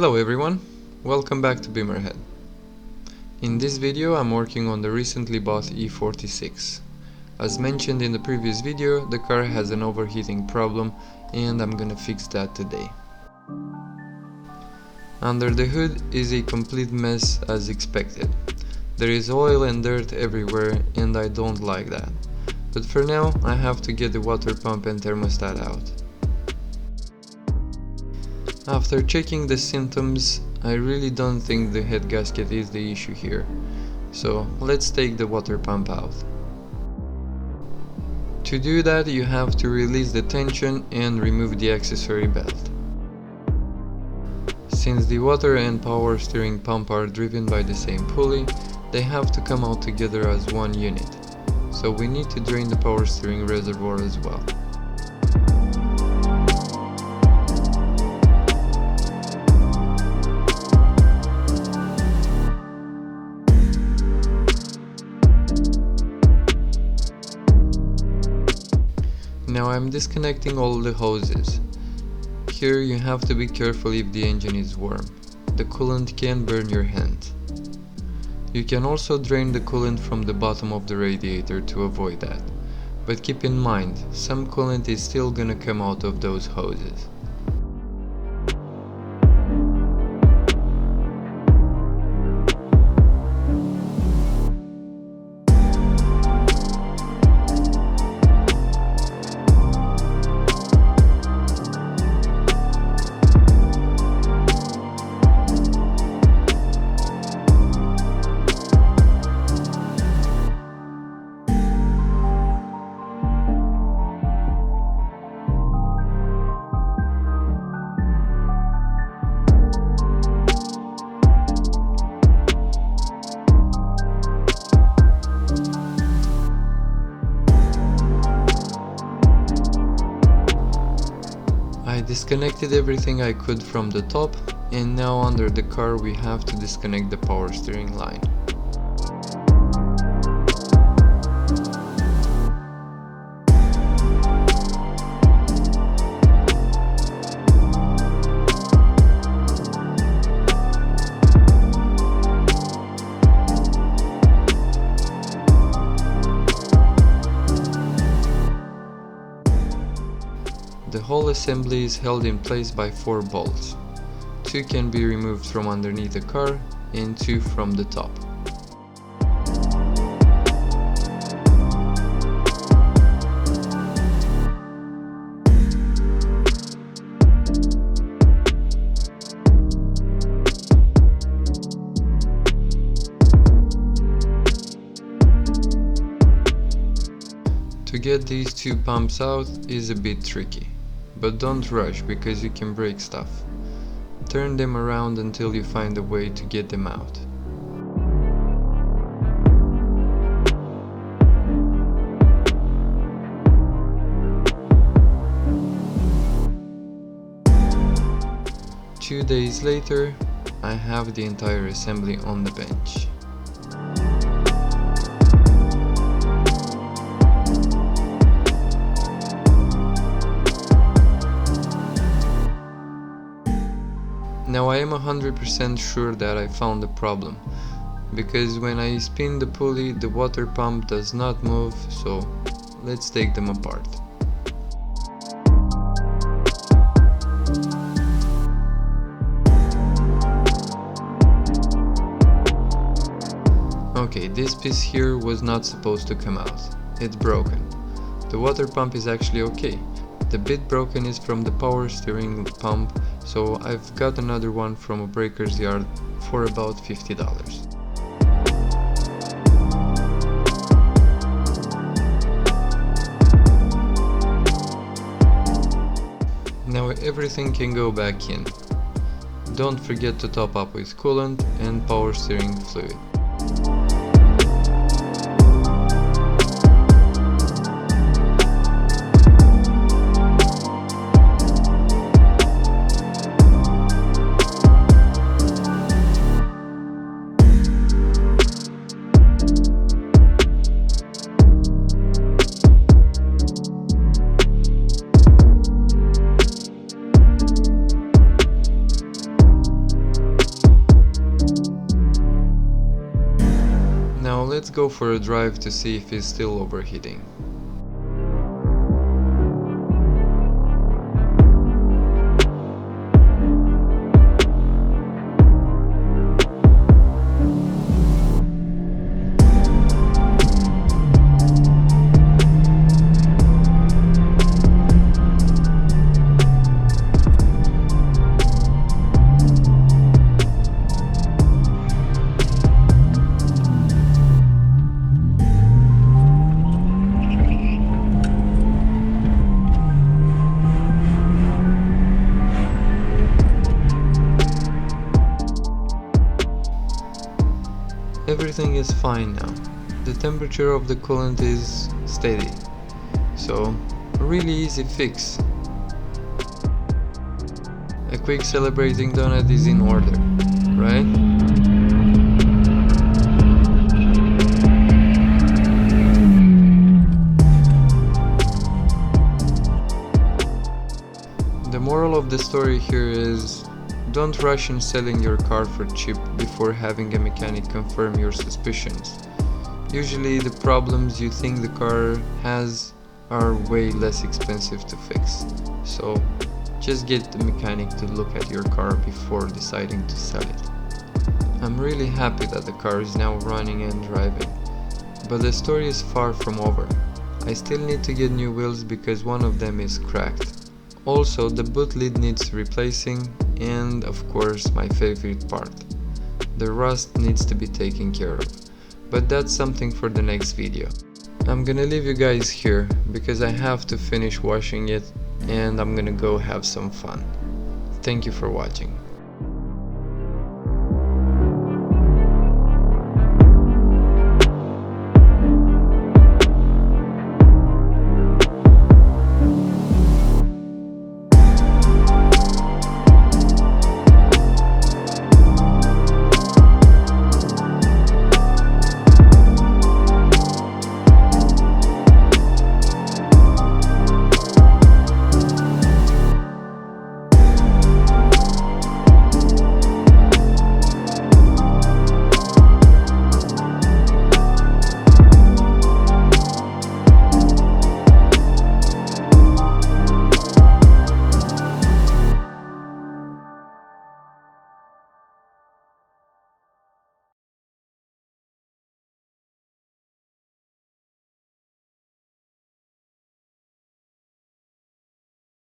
Hello everyone, welcome back to BIMMERHEAD. In this video I'm working on the recently bought e46. As mentioned in the previous video, the car has an overheating problem and I'm gonna fix that today. Under the hood is a complete mess as expected. There is oil and dirt everywhere and I don't like that. But for now I have to get the water pump and thermostat out. After checking the symptoms, I really don't think the head gasket is the issue here. So let's take the water pump out. To do that you have to release the tension and remove the accessory belt. Since the water and power steering pump are driven by the same pulley, they have to come out together as one unit. So we need to drain the power steering reservoir as well. Now I'm disconnecting all the hoses. Here you have to be careful if the engine is warm. The coolant can burn your hand. You can also drain the coolant from the bottom of the radiator to avoid that. But keep in mind, some coolant is still gonna come out of those hoses. I disconnected everything I could from the top, and now under the car we have to disconnect the power steering line. The whole assembly is held in place by 4 bolts. 2 can be removed from underneath the car and 2 from the top. To get these 2 pumps out is a bit tricky. But don't rush because you can break stuff. Turn them around until you find a way to get them out. Two days later, I have the entire assembly on the bench. Now I am 100% sure that I found the problem, because when I spin the pulley the water pump does not move, so let's take them apart. Okay, this piece here was not supposed to come out. It's broken. The water pump is actually okay. The bit broken is from the power steering pump, so I've got another one from a breaker's yard for about $50. Now everything can go back in. Don't forget to top up with coolant and power steering fluid. Now let's go for a drive to see if it's still overheating. Everything is fine now. The temperature of the coolant is steady. So, a really easy fix. A quick celebrating donut is in order, right? The moral of the story here is, don't rush in selling your car for cheap before having a mechanic confirm your suspicions. Usually the problems you think the car has are way less expensive to fix. So just get the mechanic to look at your car before deciding to sell it. I'm really happy that the car is now running and driving. But the story is far from over. I still need to get new wheels because one of them is cracked. Also, the boot lid needs replacing, and of course my favorite part, the rust needs to be taken care of. But that's something for the next video. I'm gonna leave you guys here because I have to finish washing it and I'm gonna go have some fun. Thank you for watching.